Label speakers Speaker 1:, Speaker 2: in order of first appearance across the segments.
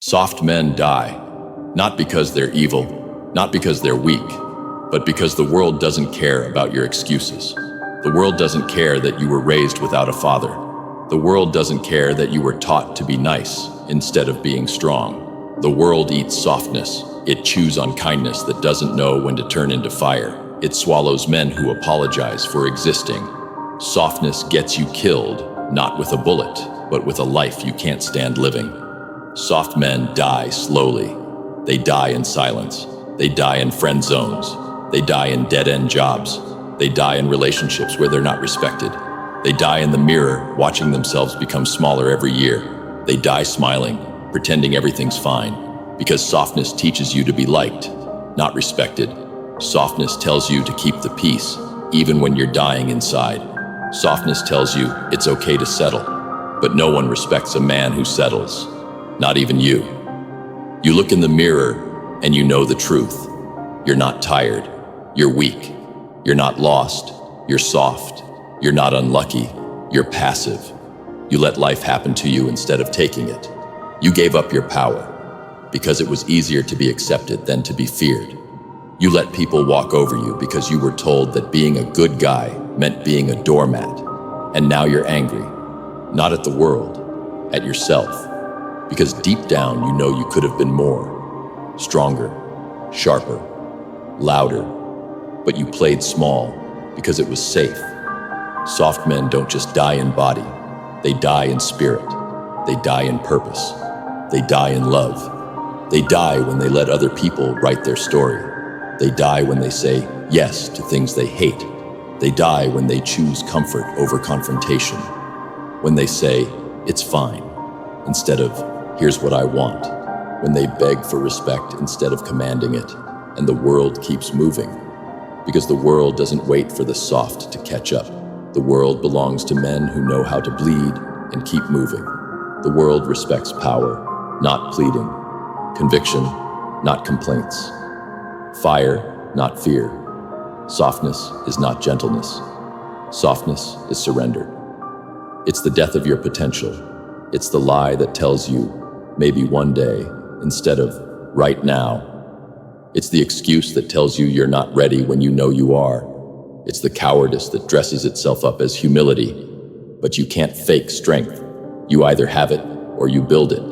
Speaker 1: Soft men die, not because they're evil, not because they're weak, but because the world doesn't care about your excuses. The world doesn't care that you were raised without a father. The world doesn't care that you were taught to be nice instead of being strong. The world eats softness. It chews on kindness that doesn't know when to turn into fire. It swallows men who apologize for existing. Softness gets you killed, not with a bullet, but with a life you can't stand living. Soft men die slowly. They die in silence. They die in friend zones. They die in dead-end jobs. They die in relationships where they're not respected. They die in the mirror, watching themselves become smaller every year. They die smiling, pretending everything's fine, because softness teaches you to be liked, not respected. Softness tells you to keep the peace, even when you're dying inside. Softness tells you it's okay to settle, but no one respects a man who settles. Not even you. You look in the mirror and you know the truth. You're not tired. You're weak. You're not lost. You're soft. You're not unlucky. You're passive. You let life happen to you instead of taking it. You gave up your power because it was easier to be accepted than to be feared. You let people walk over you because you were told that being a good guy meant being a doormat. And now you're angry, not at the world, at yourself. Because deep down you know you could have been more, stronger, sharper, louder, but you played small because it was safe. Soft men don't just die in body, they die in spirit, they die in purpose, they die in love. They die when they let other people write their story. They die when they say yes to things they hate. They die when they choose comfort over confrontation. When they say, it's fine, instead of, here's what I want. When they beg for respect instead of commanding it, and the world keeps moving. Because the world doesn't wait for the soft to catch up. The world belongs to men who know how to bleed and keep moving. The world respects power, not pleading. Conviction, not complaints. Fire, not fear. Softness is not gentleness. Softness is surrender. It's the death of your potential. It's the lie that tells you, maybe one day, instead of right now. It's the excuse that tells you you're not ready when you know you are. It's the cowardice that dresses itself up as humility. But you can't fake strength. You either have it or you build it.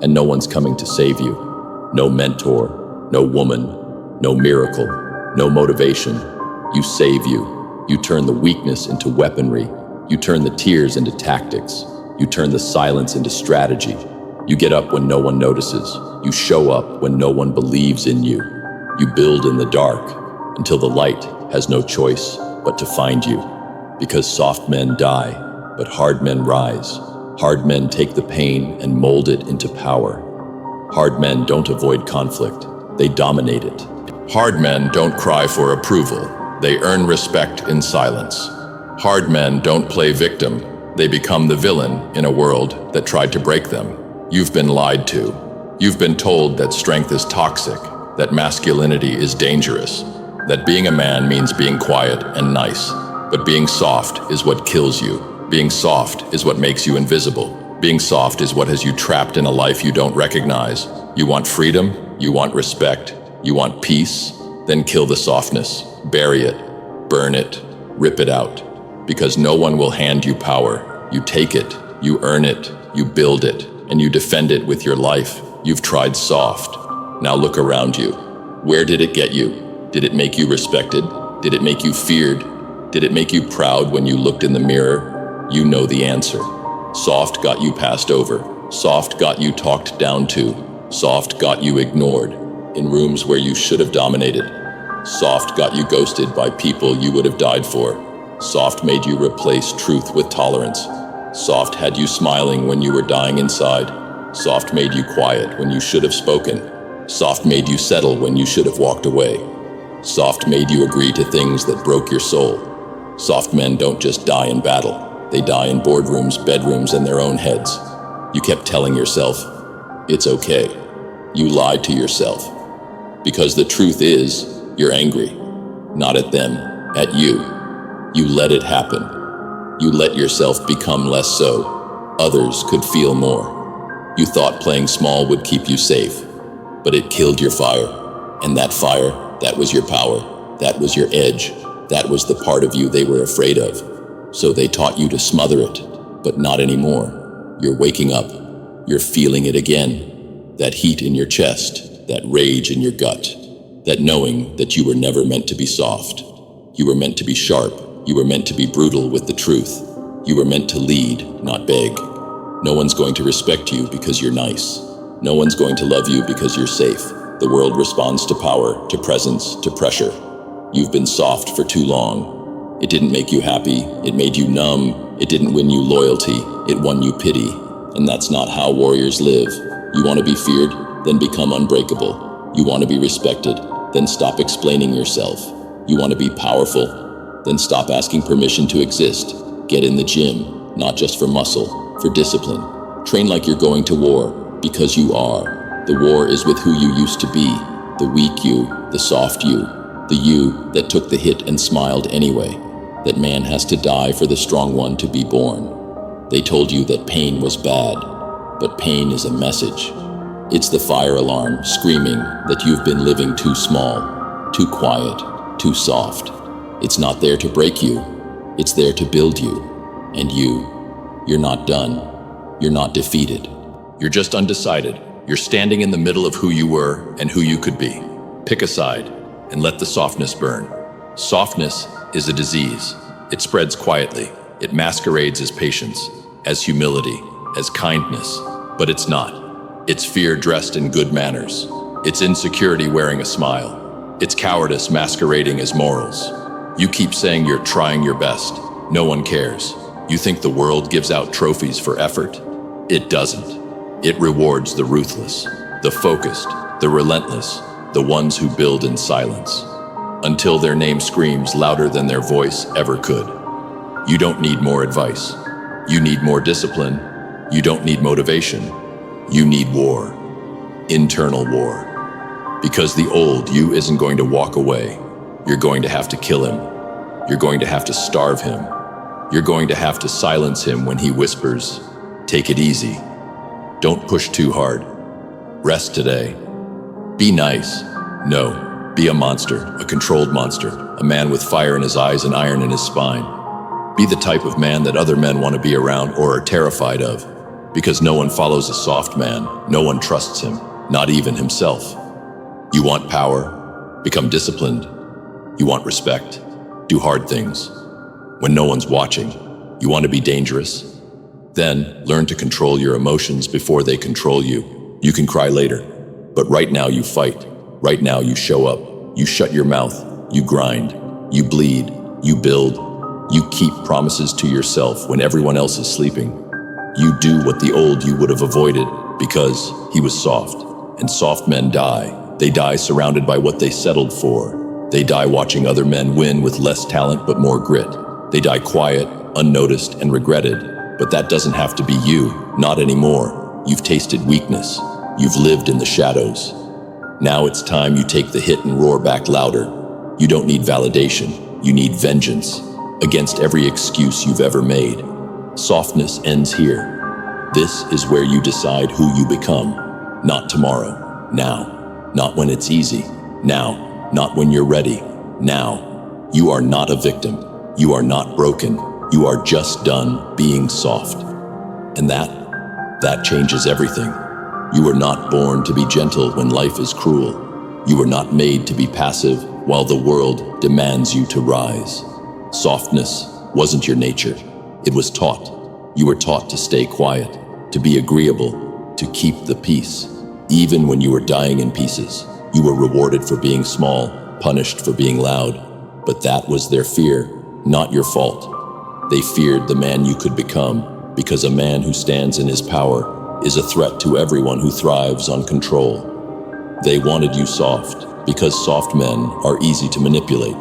Speaker 1: And no one's coming to save you. No mentor, no woman, no miracle, no motivation. You save you. You turn the weakness into weaponry. You turn the tears into tactics. You turn the silence into strategy. You get up when no one notices. You show up when no one believes in you. You build in the dark until the light has no choice but to find you. Because soft men die, but hard men rise. Hard men take the pain and mold it into power. Hard men don't avoid conflict, they dominate it. Hard men don't cry for approval, they earn respect in silence. Hard men don't play victim, they become the villain in a world that tried to break them. You've been lied to. You've been told that strength is toxic, that masculinity is dangerous, that being a man means being quiet and nice. But being soft is what kills you. Being soft is what makes you invisible. Being soft is what has you trapped in a life you don't recognize. You want freedom, you want respect, you want peace, then kill the softness, bury it, burn it, rip it out. Because no one will hand you power. You take it, you earn it, you build it, and you defend it with your life. You've tried soft. Now look around you. Where did it get you? Did it make you respected? Did it make you feared? Did it make you proud when you looked in the mirror? You know the answer. Soft got you passed over. Soft got you talked down to. Soft got you ignored in rooms where you should have dominated. Soft got you ghosted by people you would have died for. Soft made you replace truth with tolerance. Soft had you smiling when you were dying inside. Soft made you quiet when you should have spoken. Soft made you settle when you should have walked away. Soft made you agree to things that broke your soul. Soft men don't just die in battle. They die in boardrooms, bedrooms, and their own heads. You kept telling yourself, it's okay. You lied to yourself. Because the truth is, you're angry. Not at them, at you. You let it happen. You let yourself become less so. Others could feel more. You thought playing small would keep you safe, but it killed your fire. And that fire, that was your power. That was your edge. That was the part of you they were afraid of. So they taught you to smother it, but not anymore. You're waking up. You're feeling it again. That heat in your chest, that rage in your gut, that knowing that you were never meant to be soft. You were meant to be sharp. You were meant to be brutal with the truth. You were meant to lead, not beg. No one's going to respect you because you're nice. No one's going to love you because you're safe. The world responds to power, to presence, to pressure. You've been soft for too long. It didn't make you happy. It made you numb. It didn't win you loyalty. It won you pity. And that's not how warriors live. You want to be feared? Then become unbreakable. You want to be respected? Then stop explaining yourself. You want to be powerful? Then stop asking permission to exist. Get in the gym, not just for muscle, for discipline. Train like you're going to war, because you are. The war is with who you used to be, the weak you, the soft you, the you that took the hit and smiled anyway. That man has to die for the strong one to be born. They told you that pain was bad, but pain is a message. It's the fire alarm screaming that you've been living too small, too quiet, too soft. It's not there to break you, it's there to build you. And you're not done, you're not defeated. You're just undecided. You're standing in the middle of who you were and who you could be. Pick a side and let the softness burn. Softness is a disease. It spreads quietly. It masquerades as patience, as humility, as kindness, but it's not. It's fear dressed in good manners. It's insecurity wearing a smile. It's cowardice masquerading as morals. You keep saying you're trying your best. No one cares. You think the world gives out trophies for effort? It doesn't. It rewards the ruthless, the focused, the relentless, the ones who build in silence, until their name screams louder than their voice ever could. You don't need more advice. You need more discipline. You don't need motivation. You need war. Internal war. Because the old you isn't going to walk away. You're going to have to kill him. You're going to have to starve him. You're going to have to silence him when he whispers, "Take it easy. Don't push too hard. Rest today. Be nice. No, be a monster, a controlled monster, a man with fire in his eyes and iron in his spine. Be the type of man that other men want to be around or are terrified of, because no one follows a soft man. No one trusts him, not even himself. You want power? Become disciplined. You want respect? Do hard things. When no one's watching, you want to be dangerous? Then learn to control your emotions before they control you. You can cry later, but right now you fight. Right now you show up. You shut your mouth. You grind. You bleed. You build. You keep promises to yourself when everyone else is sleeping. You do what the old you would have avoided because he was soft. And soft men die. They die surrounded by what they settled for. They die watching other men win with less talent but more grit. They die quiet, unnoticed, and regretted. But that doesn't have to be you, not anymore. You've tasted weakness. You've lived in the shadows. Now it's time you take the hit and roar back louder. You don't need validation. You need vengeance against every excuse you've ever made. Softness ends here. This is where you decide who you become. Not tomorrow. Now. Not when it's easy. Now. Not when you're ready. Now. You are not a victim. You are not broken. You are just done being soft. And that changes everything. You were not born to be gentle when life is cruel. You were not made to be passive while the world demands you to rise. Softness wasn't your nature. It was taught. You were taught to stay quiet, to be agreeable, to keep the peace. Even when you were dying in pieces, you were rewarded for being small, punished for being loud. But that was their fear, not your fault. They feared the man you could become, because a man who stands in his power is a threat to everyone who thrives on control. They wanted you soft, because soft men are easy to manipulate.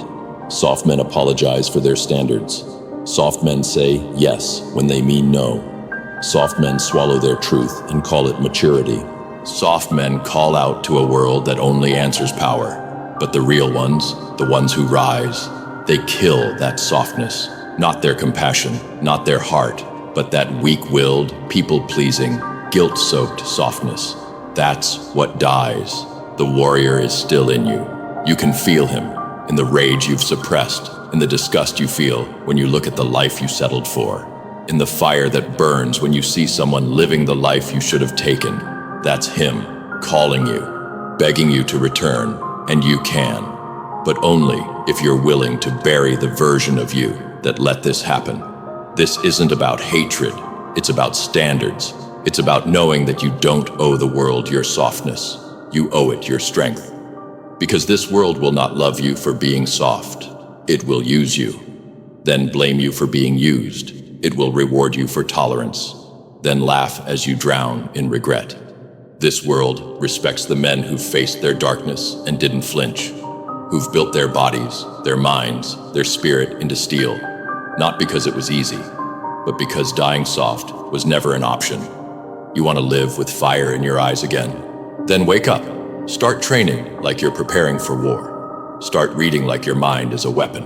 Speaker 1: Soft men apologize for their standards. Soft men say yes when they mean no. Soft men swallow their truth and call it maturity. Soft men call out to a world that only answers power. But the real ones, the ones who rise, they kill that softness. Not their compassion, not their heart, but that weak-willed, people-pleasing, guilt-soaked softness. That's what dies. The warrior is still in you. You can feel him in the rage you've suppressed, in the disgust you feel when you look at the life you settled for, in the fire that burns when you see someone living the life you should have taken. That's him calling you, begging you to return, and you can, but only if you're willing to bury the version of you that let this happen. This isn't about hatred, it's about standards. It's about knowing that you don't owe the world your softness. You owe it your strength. Because this world will not love you for being soft. It will use you, then blame you for being used. It will reward you for tolerance, then laugh as you drown in regret. This world respects the men who've faced their darkness and didn't flinch, who've built their bodies, their minds, their spirit into steel, not because it was easy, but because dying soft was never an option. You want to live with fire in your eyes again? Then wake up. Start training like you're preparing for war. Start reading like your mind is a weapon.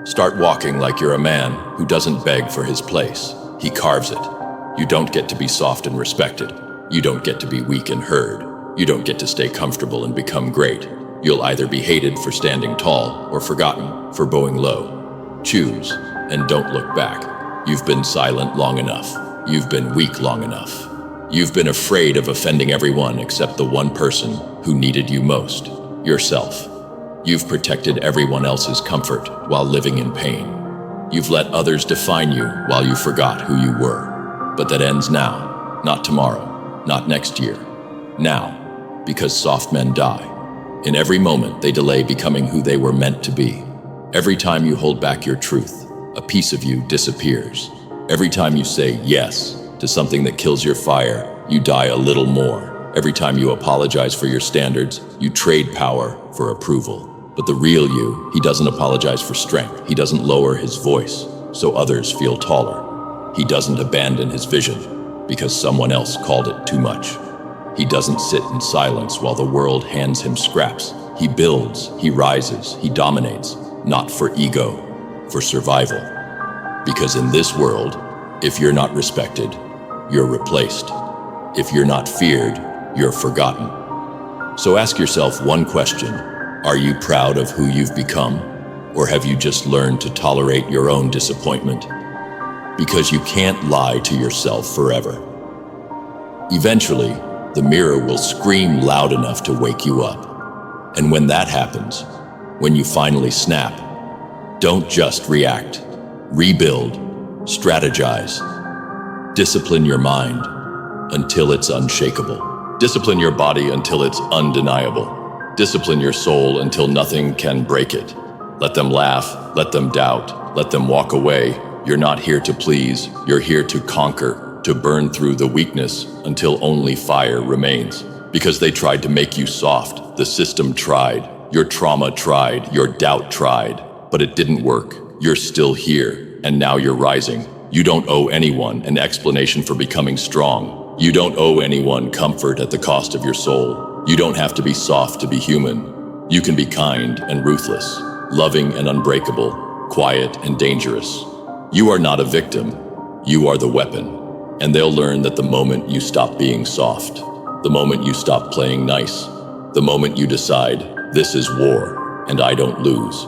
Speaker 1: Start walking like you're a man who doesn't beg for his place. He carves it. You don't get to be soft and respected. You don't get to be weak and heard. You don't get to stay comfortable and become great. You'll either be hated for standing tall or forgotten for bowing low. Choose, and don't look back. You've been silent long enough. You've been weak long enough. You've been afraid of offending everyone except the one person who needed you most, yourself. You've protected everyone else's comfort while living in pain. You've let others define you while you forgot who you were. But that ends now, not tomorrow, not next year. Now, because soft men die. In every moment, they delay becoming who they were meant to be. Every time you hold back your truth, a piece of you disappears. Every time you say yes to something that kills your fire, you die a little more. Every time you apologize for your standards, you trade power for approval. But the real you, he doesn't apologize for strength. He doesn't lower his voice so others feel taller. He doesn't abandon his vision because someone else called it too much. He doesn't sit in silence while the world hands him scraps. He builds, he rises, he dominates, not for ego, for survival. Because in this world, if you're not respected, you're replaced. If you're not feared, you're forgotten. So ask yourself one question. Are you proud of who you've become? Or have you just learned to tolerate your own disappointment? Because you can't lie to yourself forever. Eventually, the mirror will scream loud enough to wake you up. And when that happens, when you finally snap, don't just react. Rebuild, strategize. Discipline your mind until it's unshakable. Discipline your body until it's undeniable. Discipline your soul until nothing can break it. Let them laugh, let them doubt, let them walk away. You're not here to please, you're here to conquer, to burn through the weakness until only fire remains. Because they tried to make you soft, the system tried, your trauma tried, your doubt tried, but it didn't work. You're still here, and now you're rising. You don't owe anyone an explanation for becoming strong. You don't owe anyone comfort at the cost of your soul. You don't have to be soft to be human. You can be kind and ruthless, loving and unbreakable, quiet and dangerous. You are not a victim. You are the weapon. And they'll learn that the moment you stop being soft, the moment you stop playing nice, the moment you decide, this is war, and I don't lose.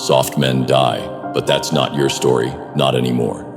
Speaker 1: Soft men die, but that's not your story, not anymore.